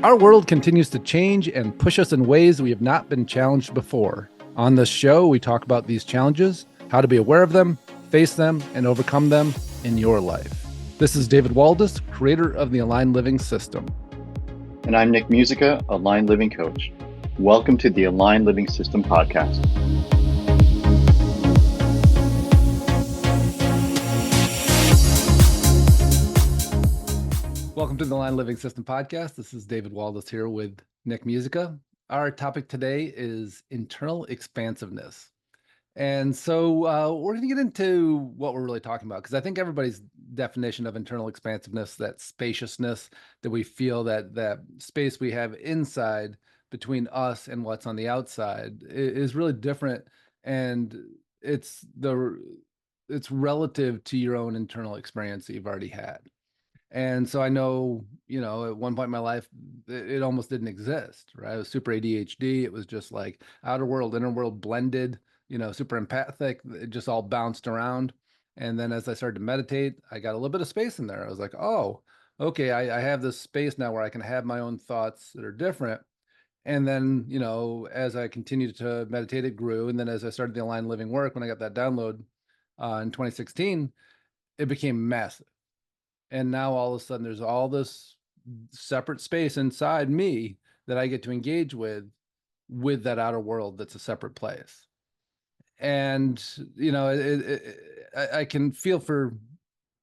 Our world continues to change and push us in ways we have not been challenged before. On this show, we talk about these challenges, how to be aware of them, face them, and overcome them in your life. This is David Waldas, creator of the Aligned Living System. And I'm Nick Musica, Aligned Living Coach. Welcome to the Aligned Living System podcast. Welcome to the Aligned Living System podcast. This is David Waldas here with Nick Musica. Our topic today is internal expansiveness. And so we're going to get into what we're really talking about, because I think everybody's definition of internal expansiveness, that spaciousness that we feel, that space we have inside between us and what's on the outside is really different. And it's relative to your own internal experience that you've already had. And so I know, at one point in my life, it almost didn't exist, right? I was super ADHD. It was just like outer world, inner world blended, super empathic. It just all bounced around. And then as I started to meditate, I got a little bit of space in there. I was like, oh, okay, I have this space now where I can have my own thoughts that are different. And then, as I continued to meditate, it grew. And then as I started the Aligned Living work, when I got that download in 2016, it became massive. And now all of a sudden there's all this separate space inside me that I get to engage with that outer world that's a separate place. And, I can feel for,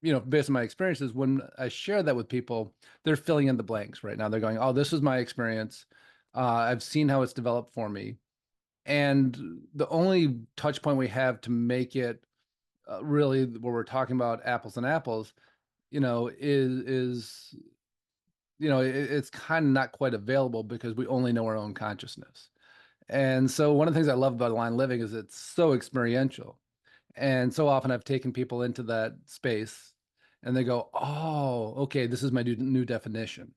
based on my experiences, when I share that with people, they're filling in the blanks right now. They're going, oh, this is my experience. I've seen how it's developed for me. And the only touch point we have to make it really where we're talking about apples and apples, it's kind of not quite available because we only know our own consciousness. And so one of the things I love about Aligned Living is it's so experiential. And so often I've taken people into that space and they go, oh, okay, this is my new definition.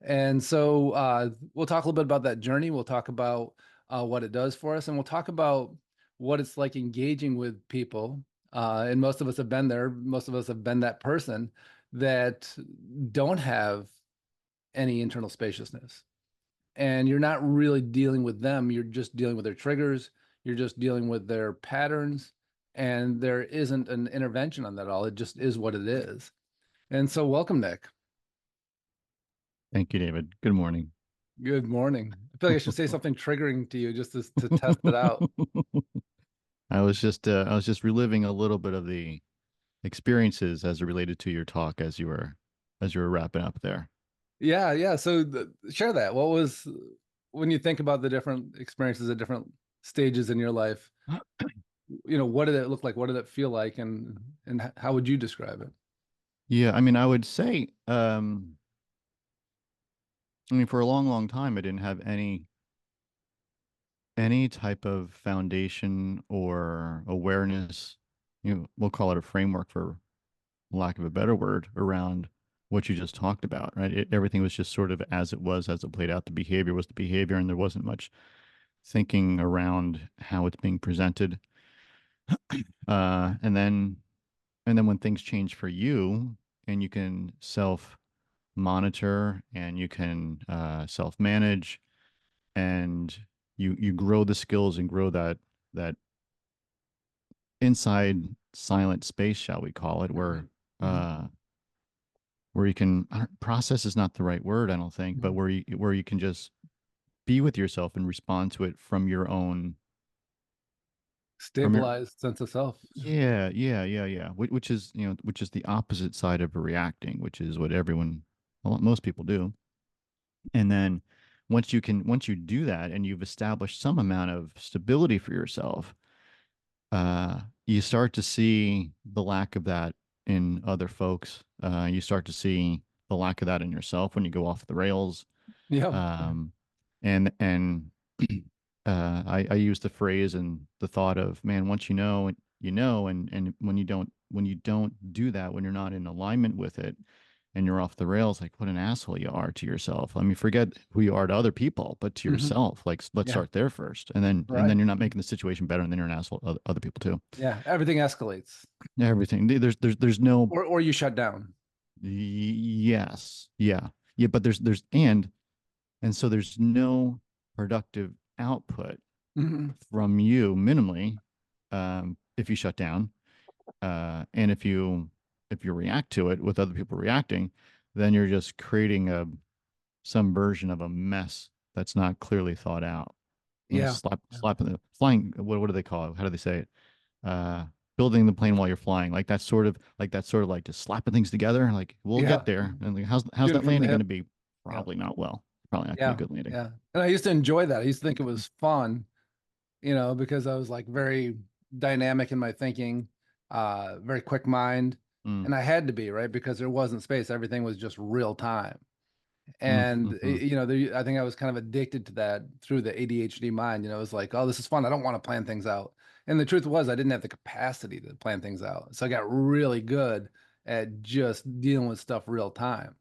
And so we'll talk a little bit about that journey. We'll talk about what it does for us, and we'll talk about what it's like engaging with people. And most of us have been there. Most of us have been that person that don't have any internal spaciousness. And you're not really dealing with them. You're just dealing with their triggers. You're just dealing with their patterns. And there isn't an intervention on that at all. It just is what it is. And so welcome, Nick. Thank you, David. Good morning. Good morning. I feel like I should say something triggering to you just to test it out. I was just reliving a little bit of the experiences as it related to your talk as you were wrapping up there. Yeah. So share that. What was, when you think about the different experiences at different stages in your life, what did it look like? What did it feel like? And how would you describe it? Yeah, I mean, I would say, for a long, long time, I didn't have any type of foundation or awareness, we'll call it a framework for lack of a better word, around what you just talked about, right? Everything was just sort of as it was, as it played out. The behavior was the behavior, and there wasn't much thinking around how it's being presented. And then when things change for you, and you can self-monitor and you can self-manage, and you grow the skills and grow that inside silent space, shall we call it, where you can, process is not the right word, I don't think, but where you can just be with yourself and respond to it from your own stabilized sense of self. Yeah. Which is the opposite side of reacting, which is what most people do. And then once you do that and you've established some amount of stability for yourself, you start to see the lack of that in other folks. You start to see the lack of that in yourself when you go off the rails. Yeah. I use the phrase and the thought of, man, once you know, and when you don't do that, when you're not in alignment with it, and you're off the rails, like, what an asshole you are to yourself. I mean, forget who you are to other people, but to yourself, like, let's start there first. And then you're not making the situation better. And then you're an asshole to other people too. Yeah. Everything escalates. Everything. There's no, or you shut down. Yes. Yeah. But there's, and And so there's no productive output Mhm. from you minimally, if you shut down. And if you react to it with other people reacting, then you're just creating some version of a mess that's not clearly thought out. Yeah. Yeah. Slapping the flying. What do they call it? How do they say it? Uh, Building the plane while you're flying. Like just slapping things together. Like we'll get Yeah. there. And like, how's Shooting that from the landing going to hip. be? Yeah. Probably not well. Probably not going to Yeah. be a good landing. Yeah. And I used to enjoy that. I used to think it was fun, because I was like very dynamic in my thinking, very quick mind. Mm, And I had to be, right? Because there wasn't space. Everything was just real time. mm, And, mm-hmm, I think I was kind of addicted to that through the ADHD mind. It was like, oh, this is fun. I don't want to plan things out. And the truth was, I didn't have the capacity to plan things out. So I got really good at just dealing with stuff real time.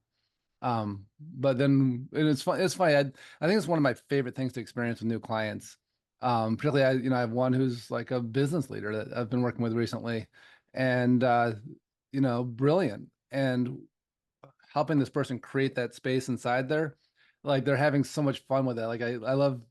But then and it's fun. It's funny. I think it's one of my favorite things to experience with new clients. Particularly, I have one who's like a business leader that I've been working with recently, and brilliant. And helping this person create that space inside there, like they're having so much fun with it. Like I love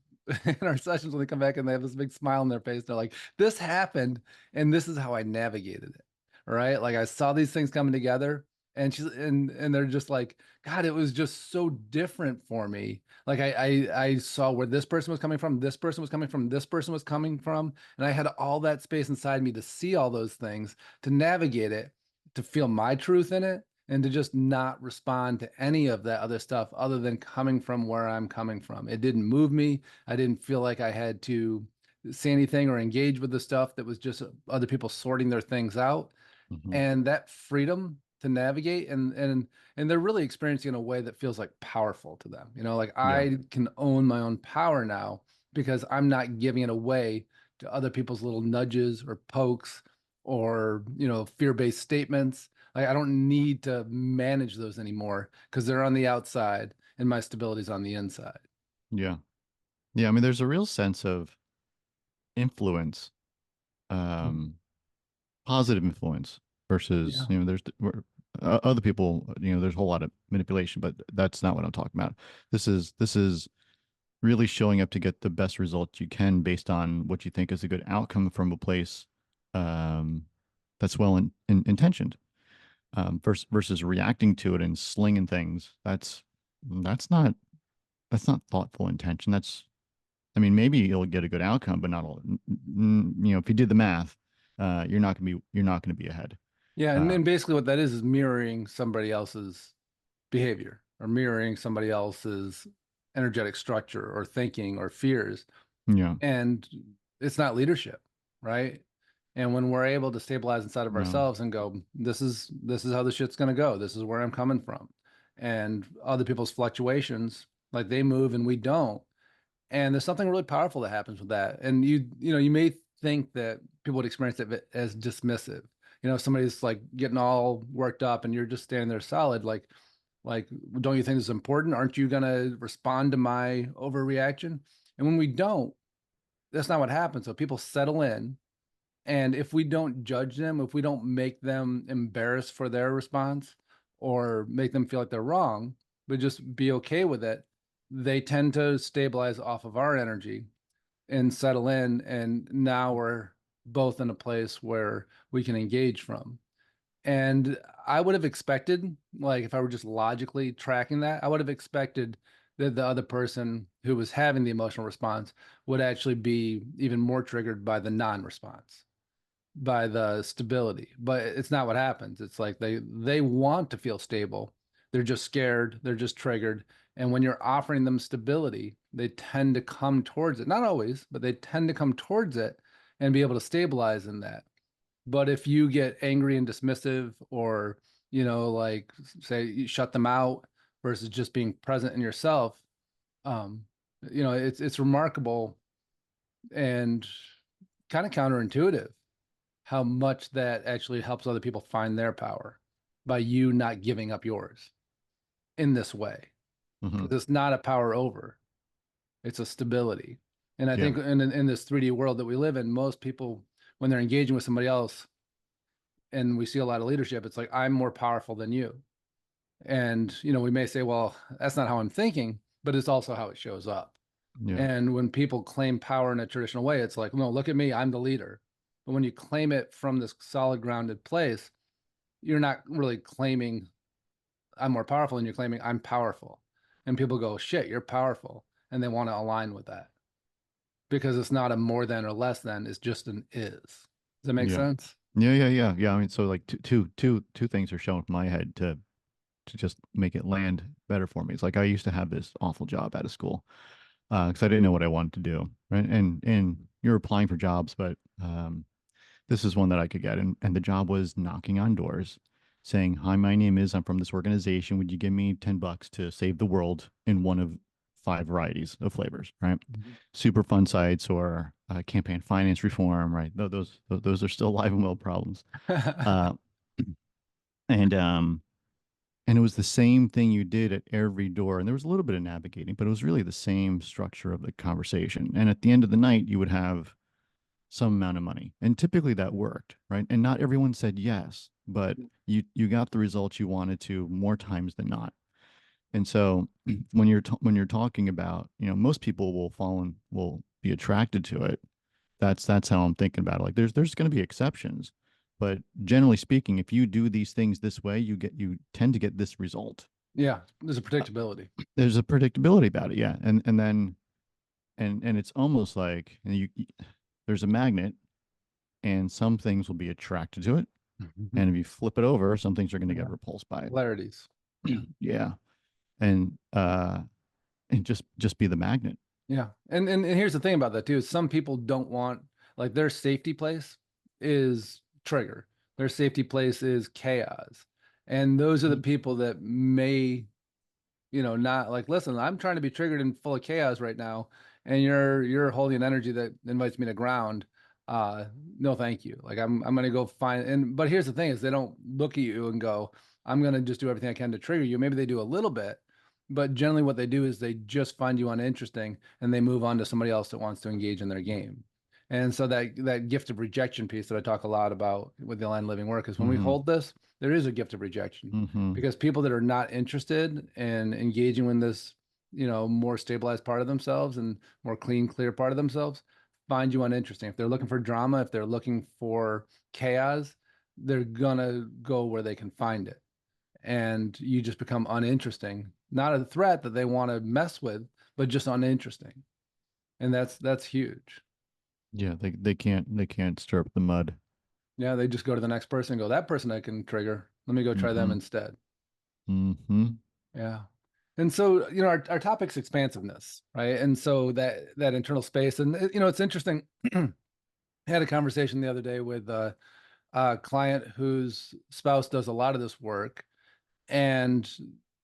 in our sessions when they come back and they have this big smile on their face. They're like, "This happened, and this is how I navigated it." Right? Like I saw these things coming together, and and they're just like, "God, it was just so different for me." Like I saw where this person was coming from, this person was coming from, this person was coming from, and I had all that space inside me to see all those things, to navigate it, to feel my truth in it, and to just not respond to any of that other stuff other than coming from where I'm coming from. It didn't move me. I didn't feel like I had to say anything or engage with the stuff that was just other people sorting their things out. mm-hmm. And that freedom to navigate, and they're really experiencing a way that feels like powerful to them. Like Yeah. I can own my own power now because I'm not giving it away to other people's little nudges or pokes or fear-based statements. Like I don't need to manage those anymore because they're on the outside and my stability's on the inside. Yeah. Yeah. I mean, there's a real sense of influence, um, positive influence versus, Yeah. other people, there's a whole lot of manipulation, but that's not what I'm talking about. This is really showing up to get the best result you can based on what you think is a good outcome from a place, um, that's well intentioned, versus reacting to it and slinging things. That's not thoughtful intention. I mean, maybe you'll get a good outcome, but not all. If you did the math, you're not gonna be ahead. Yeah, and Uh, then basically what that is mirroring somebody else's behavior or mirroring somebody else's energetic structure or thinking or fears. yeah, And it's not leadership, right? And when we're able to stabilize inside of no, ourselves and go, this is how the shit's gonna go. This is where I'm coming from. And other people's fluctuations, like they move and we don't. And there's something really powerful that happens with that. And you may think that people would experience it as dismissive. Somebody's like getting all worked up and you're just standing there solid, like, don't you think this is important? Aren't you gonna respond to my overreaction? And when we don't, that's not what happens. So people settle in, and if we don't judge them, if we don't make them embarrassed for their response or make them feel like they're wrong, but just be okay with it, they tend to stabilize off of our energy and settle in. And now we're both in a place where we can engage from. And I would have expected, like, if I were just logically tracking that, I would have expected that the other person who was having the emotional response would actually be even more triggered by the non-response, by the stability. But it's not what happens. It's like they want to feel stable. They're just scared, they're just triggered. And when you're offering them stability, they tend to come towards it. Not always, but they tend to come towards it and be able to stabilize in that. But if you get angry and dismissive, or, like say you shut them out versus just being present in yourself, um, it's remarkable and kind of counterintuitive how much that actually helps other people find their power by you not giving up yours in this way. hmm, Because it's not a power over, it's a stability. And I yeah, think in this 3D world that we live in, most people, when they're engaging with somebody else, and we see a lot of leadership, it's like, I'm more powerful than you. And we may say, well, that's not how I'm thinking, but it's also how it shows up. Yeah. And when people claim power in a traditional way, it's like, no, look at me, I'm the leader. But when you claim it from this solid, grounded place, you're not really claiming I'm more powerful, and you're claiming I'm powerful. And people go, shit, you're powerful. And they want to align with that because it's not a more than or less than, it's just an is. Does that make Yeah. sense? Yeah. I mean, so like two things are showing from my head to just make it land better for me. It's like I used to have this awful job out of school because I didn't know what I wanted to do, right? And you're applying for jobs, but this is one that I could get, and the job was knocking on doors, saying, "Hi, my name is. I'm from this organization. Would you give me $10 to save the world in one of 5 varieties of flavors?" Right? Mhm. Super fun sites or campaign finance reform, right? Those are still alive and well problems. Uh, and and it was the same thing you did at every door. And there was a little bit of navigating, but it was really the same structure of the conversation. And at the end of the night, you would have some amount of money. And typically that worked, right? And not everyone said yes, but you got the results you wanted to more times than not. And so when you're talking about, most people will fall and will be attracted to it. That's how I'm thinking about it. Like there's going to be exceptions, but generally speaking, if you do these things this way, you tend to get this result. Yeah, there's a Uh, predictability. there's a predictability about it, yeah. And then and it's almost like there's a magnet, and some things will be attracted to it, Mhm. and if you flip it over, some things are going to get Yeah, repulsed by it. polarities. Yeah, and just be the magnet. Yeah. And here's the thing about that too, is some people don't want, like, their safety place is trigger. Their safety place is chaos. And those are the Mm. people that may, not like, listen, I'm trying to be triggered and full of chaos right now, and you're holding an energy that invites me to ground. Uh, no, thank you. Like I'm gonna go find, and but here's the thing is they don't look at you and go, I'm gonna just do everything I can to trigger you. Maybe they do a little bit, but generally what they do is they just find you uninteresting and they move on to somebody else that wants to engage in their game. And so that gift of rejection piece that I talk a lot about with the aligned living work is when we Mm-hmm. hold this, there is a gift of rejection Mm-hmm. because people that are not interested in engaging in this, more stabilized part of themselves and more clean, clear part of themselves find you uninteresting. If they're looking for drama, if they're looking for chaos, they're gonna go where they can find it. And you just become uninteresting. Not a threat that they want to mess with, but just uninteresting. And that's huge. Yeah, they can't stir up the mud. Yeah, they just go to the next person and go, that person I can trigger. Let me go try them Mm-hmm. instead. Mm-hmm. Yeah. And so, our topic's expansiveness, right? And so that internal space, and it's interesting. I had a conversation the other day with a client whose spouse does a lot of this work, and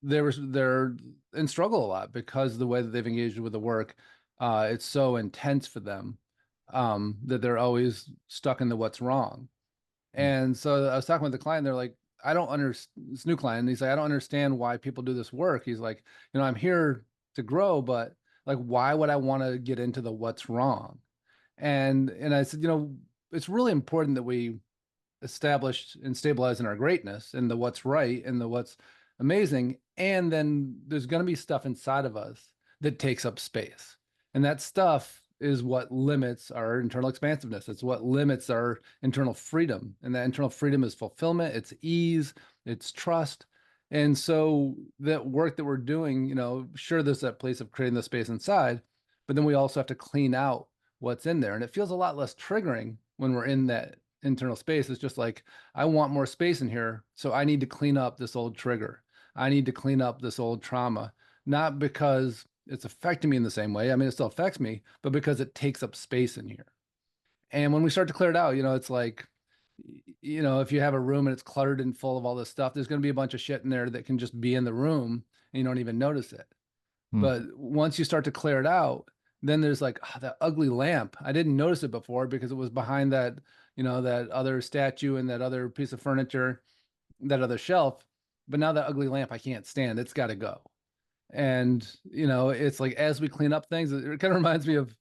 they're in struggle a lot because the way that they've engaged with the work, it's so intense for them, that they're always stuck in the what's wrong. And so I was talking with the client, they're like, I don't understand this new client. And he's like, I don't understand why people do this work. He's like, I'm here to grow, but like, why would I want to get into the what's wrong? And I said, it's really important that we establish and stabilize in our greatness and the what's right and the what's amazing. And then there's going to be stuff inside of us that takes up space. And that stuff is what limits our internal expansiveness. It's what limits our internal freedom. And that internal freedom is fulfillment, it's ease, it's trust. And so that work that we're doing, sure, there's that place of creating the space inside, but then we also have to clean out what's in there. And it feels a lot less triggering when we're in that internal space. It's just like, I want more space in here. So I need to clean up this old trigger. I need to clean up this old trauma, not because it's affecting me in the same way. I mean, it still affects me, but because it takes up space in here. And when we start to clear it out, it's like, if you have a room and it's cluttered and full of all this stuff, there's going to be a bunch of shit in there that can just be in the room and you don't even notice it. Mm. But once you start to clear it out, then there's like, that ugly lamp. I didn't notice it before because it was behind that, that other statue and that other piece of furniture, that other shelf. But now that ugly lamp I can't stand. It's got to go. And it's like as we clean up things, it kind of reminds me of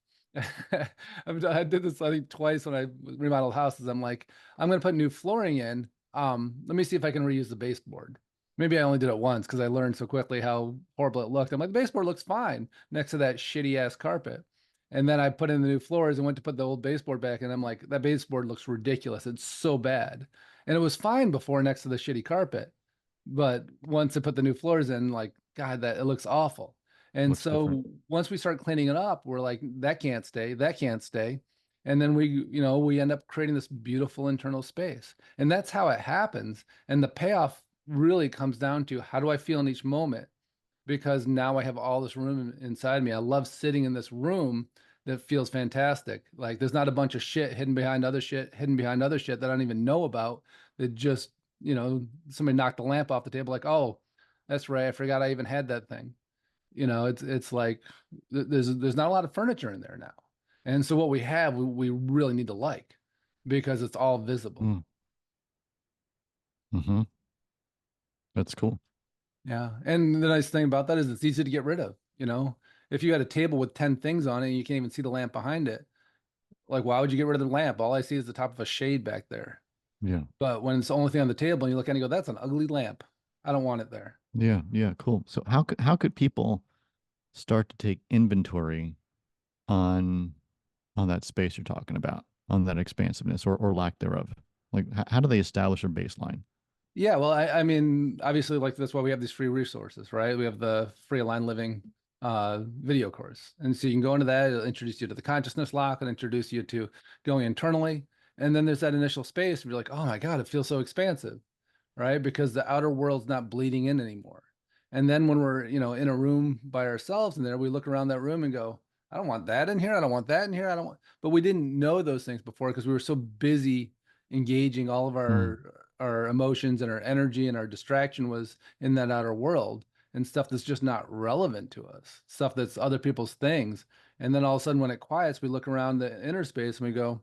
I did this I think twice when I remodeled houses. I'm like, I'm gonna put new flooring in. Let me see if I can reuse the baseboard. Maybe I only did it once because I learned so quickly how horrible it looked. I'm like, the baseboard looks fine next to that shitty ass carpet. And then I put in the new floors and went to put the old baseboard back, and I'm like, that baseboard looks ridiculous. It's so bad. And it was fine before next to the shitty carpet. But once I put the new floors in, like, God, that it looks awful. And Looks different. so once we start cleaning it up, we're like, that can't stay, that can't stay. And then we end up creating this beautiful internal space. And that's how it happens. And the payoff really comes down to, how do I feel in each moment? Because now I have all this room inside me. I love sitting in this room that feels fantastic. Like, there's not a bunch of shit hidden behind other shit, hidden behind other shit that I don't even know about, that just, somebody knocked the lamp off the table, like, oh, that's right, I forgot I even had that thing. It's like, there's not a lot of furniture in there now. And so what we have, we really need to like, because it's all visible. Mm. Mm-hmm. That's cool. Yeah. And the nice thing about that is it's easy to get rid of. If you had a table with 10 things on it and you can't even see the lamp behind it, like, why would you get rid of the lamp? All I see is the top of a shade back there. Yeah. But when it's the only thing on the table and you look at it and you go, that's an ugly lamp, I don't want it there. Yeah. Yeah. Cool. So how could people start to take inventory on that space you're talking about, on that expansiveness or lack thereof? Like how do they establish a baseline? Yeah, well, I mean, obviously, like, that's why we have these free resources, right? We have the free Aligned Living video course. And so you can go into that, it'll introduce you to the consciousness lock and introduce you to going internally. And then there's that initial space where you're like, oh my God, it feels so expansive, right? Because the outer world's not bleeding in anymore. And then when we're, in a room by ourselves in there, we look around that room and go, I don't want that in here. I don't want that in here. I don't want, but we didn't know those things before because we were so busy engaging all of Mm, our emotions, and our energy and our distraction was in that outer world, and stuff that's just not relevant to us, stuff that's other people's things. And then all of a sudden when it quiets, we look around the inner space and we go,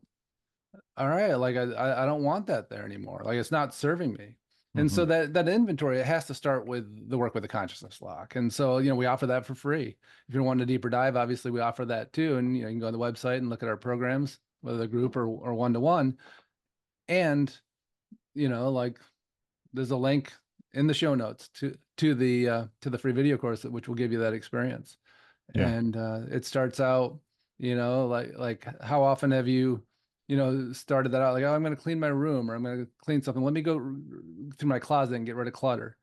all right, like, I don't want that there anymore. Like, it's not serving me. And mm-hmm. so that inventory, it has to start with the work with the consciousness lock. And so, we offer that for free. If you're wanting a deeper dive, obviously we offer that too. And you can go on the website and look at our programs, whether they're group or one-to-one. And like, there's a link in the show notes to the free video course, which will give you that experience. Yeah. And it starts out, like how often have you, started that out, like, oh, I'm going to clean my room, or I'm going to clean something, let me go through my closet and get rid of clutter.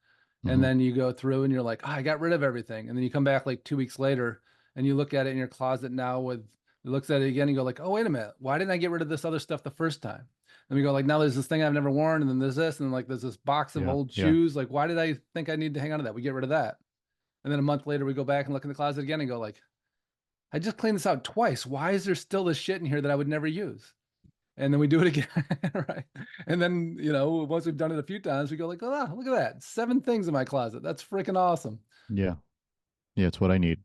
And Mm-hmm. then you go through and you're like, oh, I got rid of everything. And then you come back like 2 weeks later and you look at it in your closet now with, it looks at it again and you go like, oh, wait a minute, why didn't I get rid of this other stuff the first time? And we go like, now there's this thing I've never worn, and then there's this, and then like there's this box of Yeah. old Yeah. shoes. Like, why did I think I need to hang on to that? We get rid of that. And then a month later, we go back and look in the closet again and go like, I just cleaned this out twice. Why is there still this shit in here that I would never use? And then we do it again, right? And then, once we've done it a few times, we go like, oh, look at that. 7 things in my closet. That's freaking awesome. Yeah. Yeah. It's what I need.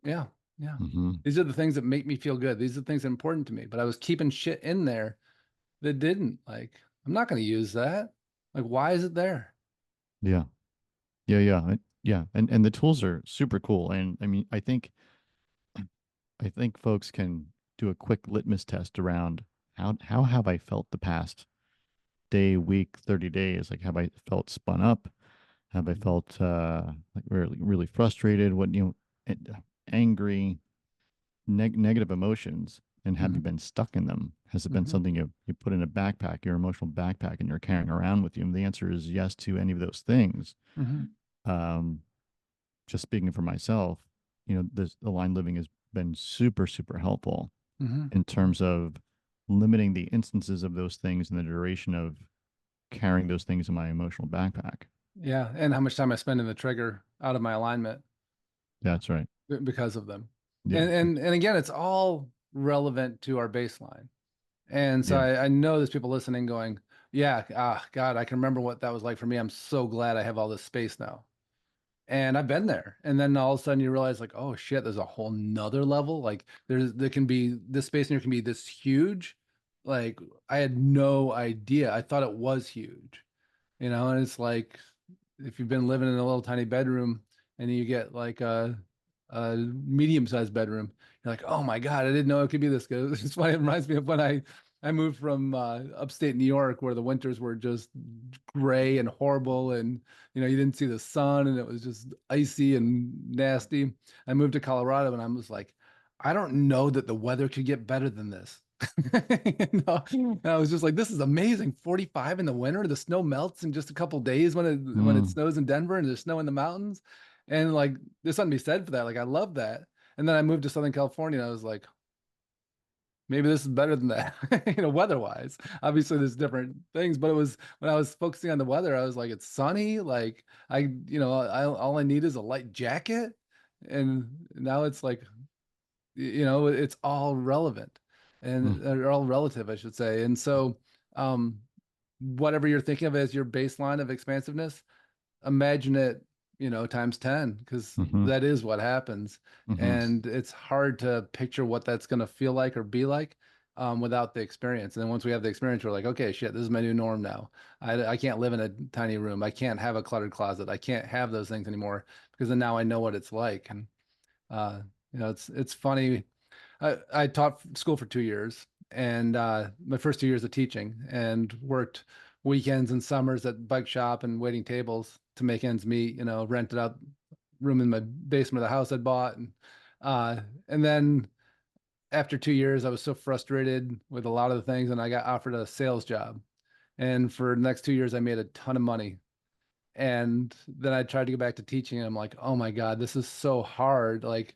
Yeah. Yeah. Mm-hmm. These are the things that make me feel good. These are the things that are important to me. But I was keeping shit in there that didn't. Like, I'm not going to use that. Like, why is it there? Yeah. Yeah. Yeah. Yeah. And the tools are super cool. And I mean, I think folks can do a quick litmus test around how have I felt the past day, week, 30 days? Like, have I felt spun up? Have I felt like really, really frustrated? Angry, negative emotions? And have you Mm-hmm. been stuck in them? Has it been Mm-hmm. something you put in a backpack, your emotional backpack, and you're carrying around with you? And the answer is yes to any of those things. Mm-hmm. Um, just speaking for myself, this aligned living has been super, super helpful Mm-hmm. in terms of limiting the instances of those things and the duration of carrying those things in my emotional backpack. Yeah. And how much time I spend in the trigger out of my alignment That's right. because of them. Yeah. And again, it's all relevant to our baseline. And so Yeah. I know there's people listening going, yeah, God, I can remember what that was like for me. I'm so glad I have all this space now. And I've been there. And then all of a sudden you realize like, oh shit, there's a whole nother level. Like, there can be this space in here can be this huge. Like, I had no idea. I thought it was huge, and it's like, if you've been living in a little tiny bedroom and you get like a medium-sized bedroom, you're like, oh my God, I didn't know it could be this good. It's funny. It reminds me of when I I moved from upstate New York where the winters were just gray and horrible, and you didn't see the sun, and it was just icy and nasty. I moved to Colorado, and I was like, I don't know that the weather could get better than this. And I was just like, this is amazing. 45 in the winter, the snow melts in just a couple days when it Mm, snows in Denver and there's snow in the mountains. And like there's something to be said for that. Like I love that. And then I moved to Southern California and I was like, maybe this is better than that, weather-wise. Obviously, there's different things, but it was when I was focusing on the weather, I was like, it's sunny. Like all I need is a light jacket. And now it's like, it's all relevant mm, and they're all relative, I should say. And so, um, whatever you're thinking of as your baseline of expansiveness, imagine it, times 10, because mm-hmm, that is what happens. mm-hmm, And it's hard to picture what that's going to feel like or be like without the experience. And then once we have the experience, we're like, okay, shit, this is my new norm now. I can't live in a tiny room. I can't have a cluttered closet. I can't have those things anymore because then now I know what it's like. And uh, it's funny. I taught school for 2 years, and my first 2 years of teaching, and worked weekends and summers at bike shop and waiting tables to make ends meet. Rented out room in my basement of the house I'd bought, and then after 2 years, I was so frustrated with a lot of the things, and I got offered a sales job. And for the next 2 years, I made a ton of money. And then I tried to go back to teaching, and I'm like, oh my God, this is so hard. Like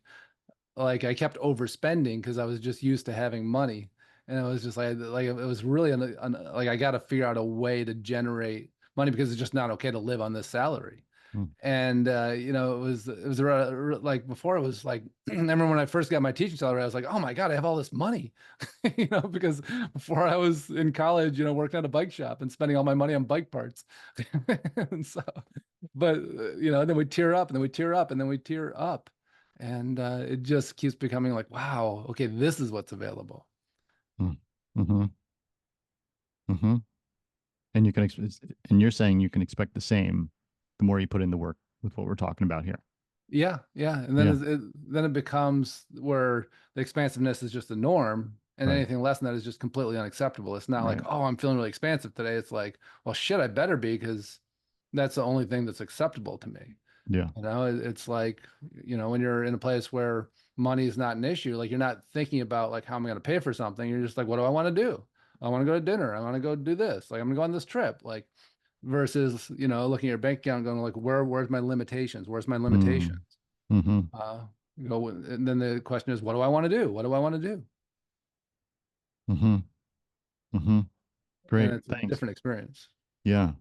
I kept overspending because I was just used to having money, and it was just like it was really like I got to figure out a way to generate money because it's just not okay to live on this salary. mm, And it was like before it was like I remember when I first got my teaching salary, I was like, oh my God, I have all this money, because before I was in college, working at a bike shop and spending all my money on bike parts. And so, but then we tear up and then we tear up and then we tear up, and it just keeps becoming like, wow, okay, this is what's available. mm, mm-hmm, mm-hmm. And and you're saying you can expect the same the more you put in the work with what we're talking about here. Yeah, yeah, and then Yeah, then it becomes where the expansiveness is just the norm, and right, anything less than that is just completely unacceptable. It's not like, right. oh, I'm feeling really expansive today. It's like, well, shit, I better be because that's the only thing that's acceptable to me. Yeah. It's like, when you're in a place where money is not an issue, like you're not thinking about like how am I going to pay for something. You're just like, what do I want to do? I want to go to dinner. I want to go do this. Like I'm going to go on this trip. Like versus, looking at your bank account, going like, where's my limitations? Where's my limitations? Mm, mm-hmm, Uh, and then the question is, what do I want to do? What do I want to do? mm-hmm, mm-hmm. And Great. it's a Thanks. different experience. Yeah.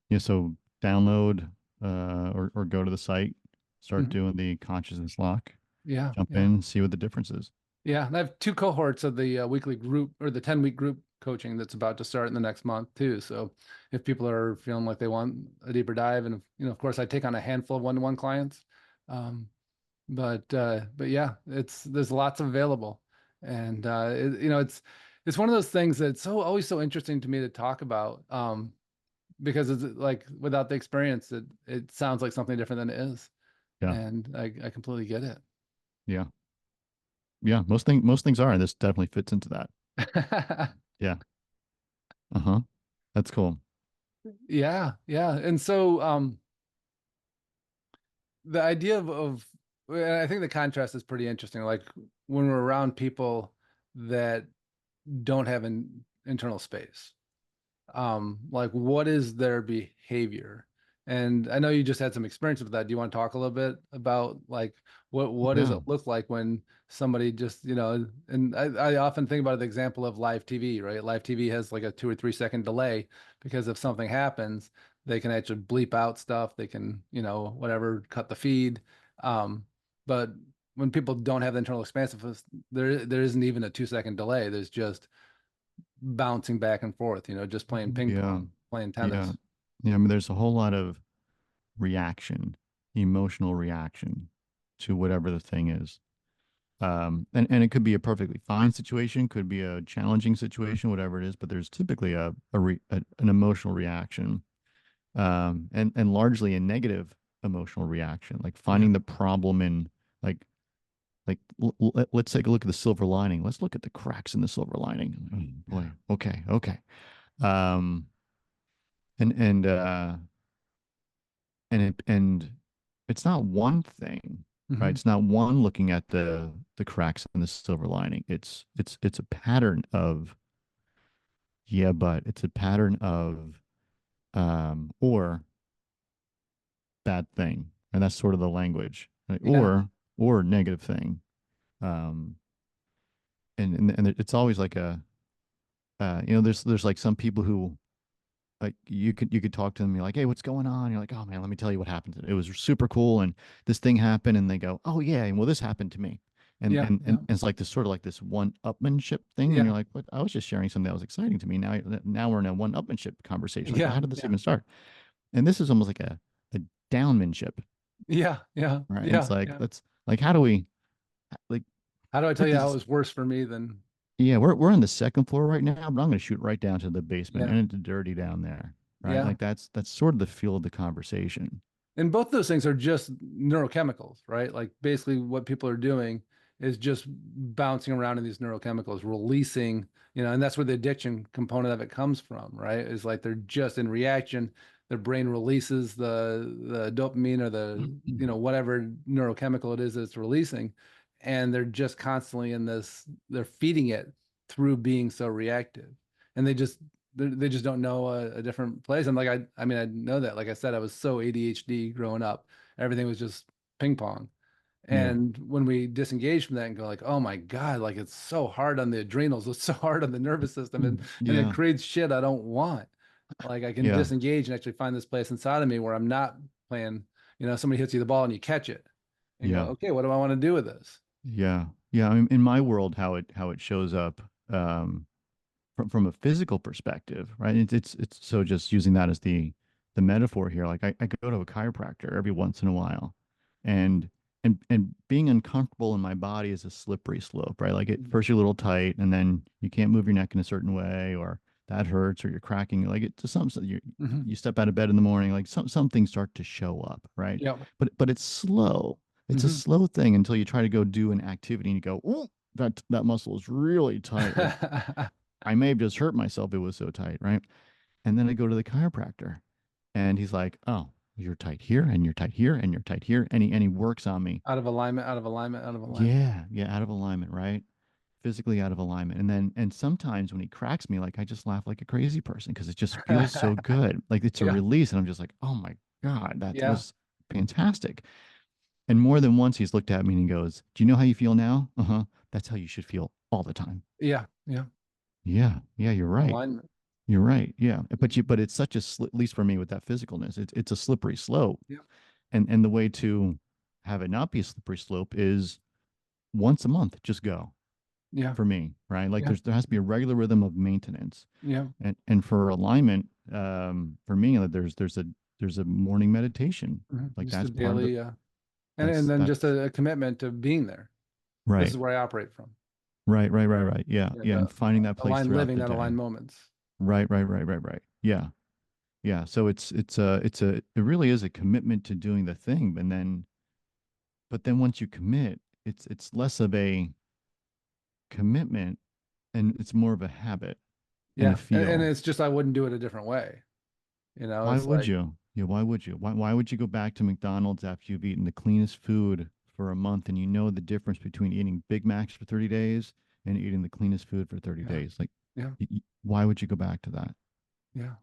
Yeah. So download or go to the site, start Mhm. doing the consciousness lock, Yeah, jump yeah, in, see what the difference is. yeah. And I have two cohorts of the weekly group or the 10-week group coaching that's about to start in the next month too. So if people are feeling like they want a deeper dive, and of course, I take on a handful of one-to-one clients. Um, but yeah, there's lots available, and it's one of those things that's so always so interesting to me to talk about. Because it's like without the experience, it sounds like something different than it is. Yeah. And I completely get Yeah. Yeah. Most things are, and this definitely fits into that. it. Yeah. Uh-huh. That's cool. Yeah, yeah. And so the idea and I think the contrast is pretty interesting. Like when we're around people that don't have an internal space, like what is their behavior? And I know you just had some experience with that. Do you want to talk a little bit about like what does Yeah. it look like when somebody just, and I often think about the example of live TV, right? Live TV has like a 2 or 3 second delay because if something happens, they can actually bleep out stuff. They can, whatever, cut the feed. But when people don't have the internal expansiveness, there isn't even a 2 second delay. There's just bouncing back and forth, just playing ping Yeah. pong, playing Yeah. tennis. Yeah. I mean, there's a whole lot of reaction, emotional reaction to whatever the thing is. And it could be a perfectly fine situation, could be a challenging situation, whatever it is, but there's typically an emotional reaction, and largely a negative emotional reaction, like Yeah. finding the problem in like like let's take a look at the silver lining. Let's look at the cracks in the silver lining. Oh, Yeah. boy. Okay. Okay. Um, and and uh and it's not one thing, right? Hmm. It's not one looking at the cracks in the silver lining. It's a pattern of, yeah, but it's a pattern of or bad thing. And that's sort of the language. Right? Yeah. Or negative thing. Um and it's always like a there's like some people who, like, you could talk to them, you're like, hey, what's going on? You're like, oh man, let me tell you what happened today. It was super cool, and this thing happened, and they go, oh yeah, and well, this happened to me. and Yeah. and Yeah. and it's like this sort of like this one-upmanship thing, and Yeah. you're like, what? I was just sharing something that was exciting to me. Now we're in a one-upmanship conversation. Like, Yeah. how did this Yeah. even start? And this is almost like a downmanship, Yeah. Yeah. right? And it's Yeah. like, Yeah. let's, like, how do we, like, How do I tell put you how it this? was worse for me than? Yeah, we're on the second floor right now, but I'm going to shoot right down to the basement Yeah. and into dirty down there, right? Yeah. Like, that's sort of the feel of the conversation. And both those things are just neurochemicals, right? Like basically what people are doing is just bouncing around in these neurochemicals, releasing, and that's where the addiction component of it comes from, right? Is like they're just in reaction. Their brain releases the dopamine or the, whatever neurochemical it is that's releasing. And they're just constantly in this, they're feeding it through being so reactive. And they just don't know a different place. And like I mean, I know that. Like I said, I was so ADHD growing up. Everything was just ping pong. Yeah. And when we disengage from that and go like, oh my God, like it's so hard on the adrenals, it's so hard on the nervous system, and it Yeah. creates shit I don't want. Like I can Yeah. disengage and actually find this place inside of me where I'm not playing, somebody hits you the ball and you catch it and go, Yeah. okay, what do I want to do with this? Yeah. Yeah. I mean, in my world, how it shows up, from a physical perspective, right? It's so, just using that as the metaphor here. Like, I go to a chiropractor every once in a while, and and being uncomfortable in my body is a slippery slope, right? Like, at first you're a little tight, and then you can't move your neck in a certain way, or that hurts, or you're cracking. Like, it to some, Mm-hmm. you step out of bed in the morning, like some things start to show up, right? Yeah. But it's slow. It's a Mm-hmm. slow thing until you try to go do an activity and you go, oh, that muscle is really tight. Like, I may have just hurt myself. It was so tight, right? And then I go to the chiropractor, and he's like, "Oh, you're tight here, and you're tight here, and you're tight here," and he works on me. Out of alignment, out of alignment, out of alignment. Yeah, yeah, out of alignment, right? Physically out of alignment. And sometimes when he cracks me, like, I just laugh like a crazy person because it just feels so good. Like, it's a Yeah. release, and I'm just like, "Oh my God, that Yeah. was fantastic." And more than once, he's looked at me and he goes, "Do you know how you feel now? Uh-huh. That's how you should feel all the time." Yeah. Yeah. Yeah, yeah, you're right. Alignment. You're right. Yeah. But it's such a at least for me with that physicalness, it's a slippery slope. Yeah. And the way to have it not be a slippery slope is once a month, just go, Yeah. for me, right? Like, Yeah. there has to be a regular rhythm of maintenance. Yeah. And for alignment, for me, like, there's a morning meditation. Like, Just a that's part of the daily, and then just that's a commitment to being there. This right. is where I operate from. Right. Yeah. Yeah. Yeah. The And finding that place aligned throughout living, the not day. aligned moments. Right. Yeah. Yeah. So it really is a commitment to doing the thing. But then once you commit, it's less of a commitment, and it's more of a habit and a Yeah. And feel. it's just, I wouldn't do it a different way. Why It's would like, you? Yeah, why would you? Why would you go back to McDonald's after you've eaten the cleanest food for a month, and you know the difference between eating Big Macs for 30 days and eating the cleanest food for 30 yeah. days? Like, Yeah. why would you go back to that? Yeah.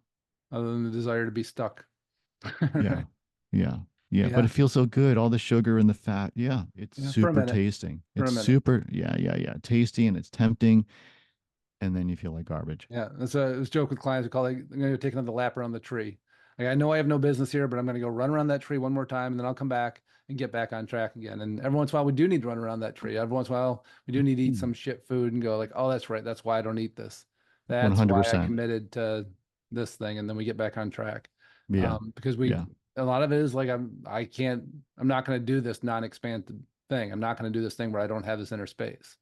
Other than the desire to be stuck. Yeah. Right. Yeah. Yeah. But Yeah. it feels so good. All the sugar and the fat. Yeah. It's Yeah. For a super minute. tasting. For a It's minute. super, yeah. Tasty, and it's tempting. And then you feel like garbage. Yeah, it's a joke with clients. We call it, I'm going to take another lap around the tree. Like I know I have no business here, but I'm going to go run around that tree one more time, and then I'll come back and get back on track again. And every once in a while, we do need to run around that tree. Every once in a while, we do need to eat Mm. some shit food and go like, oh, that's right. That's why I don't eat this. That's why I 100%. committed to this thing, and then we get back on track. Yeah. Because Yeah. a lot of it is like I'm not going to do this non-expanded thing. I'm not going to do this thing where I don't have this inner space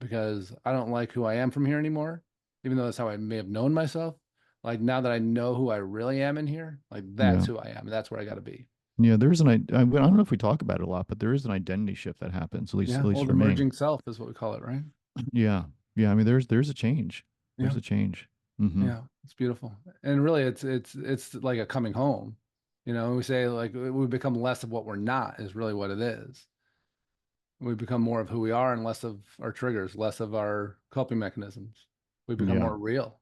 because I don't like who I am from here anymore, even though that's how I may have known myself. Like now that I know who I really am in here, like that's Yeah. who I am. And that's where I got to be. Yeah, there's I don't know if we talk about it a lot, but there is an identity shift that happens, Yeah. at least Well, the for me. emerging self is what we call it, right? Yeah. Yeah. I mean, there's a change. Yeah. There's a change. Mm-hmm. Yeah. It's beautiful. And really it's like a coming home. We say like we become less of what we're not is really what it is. We become more of who we are and less of our triggers, less of our coping mechanisms. We become Yeah. more real.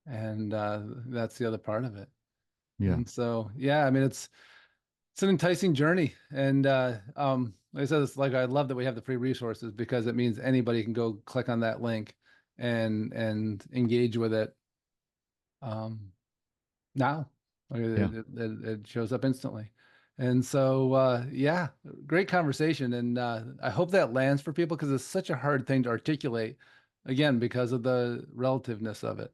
And that's the other part of it. Yeah. And so, yeah, I mean, it's an enticing journey. And like I said, it's like I love that we have the free resources because it means anybody can go click on that link and engage with it now. Like Yeah. it shows up instantly. And so, yeah, great conversation. And I hope that lands for people because it's such a hard thing to articulate, again, because of the relativeness of it.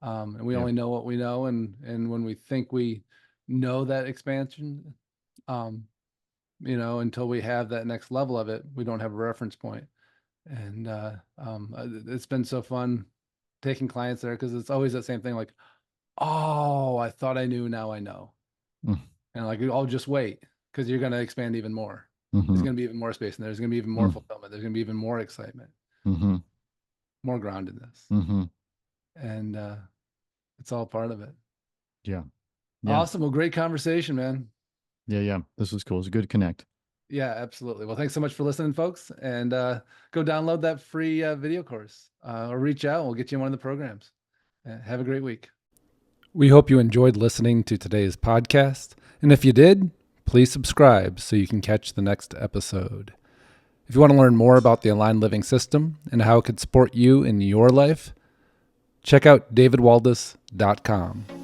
And we Yeah. only know what we know. And when we think we know that expansion, um, until we have that next level of it, we don't have a reference point. And it's been so fun taking clients there because it's always that same thing like, oh, I thought I knew, now I know. Mm. And like, I'll just wait because you're going to expand even more. There's Mm-hmm. going to be even more space and there's going to be even more Mm. fulfillment. There's going to be even more excitement, Mm-hmm. more groundedness. Mm-hmm. And it's all part of it. Yeah. Yeah. Awesome. Well, great conversation, man. Yeah. Yeah. This was cool. It's a good connect. Yeah, absolutely. Well, thanks so much for listening, folks. And go download that free video course or reach out and we'll get you in one of the programs. Have a great week. We hope you enjoyed listening to today's podcast. And if you did, please subscribe so you can catch the next episode. If you want to learn more about the Aligned Living System and how it could support you in your life, check out davidwaldas.com.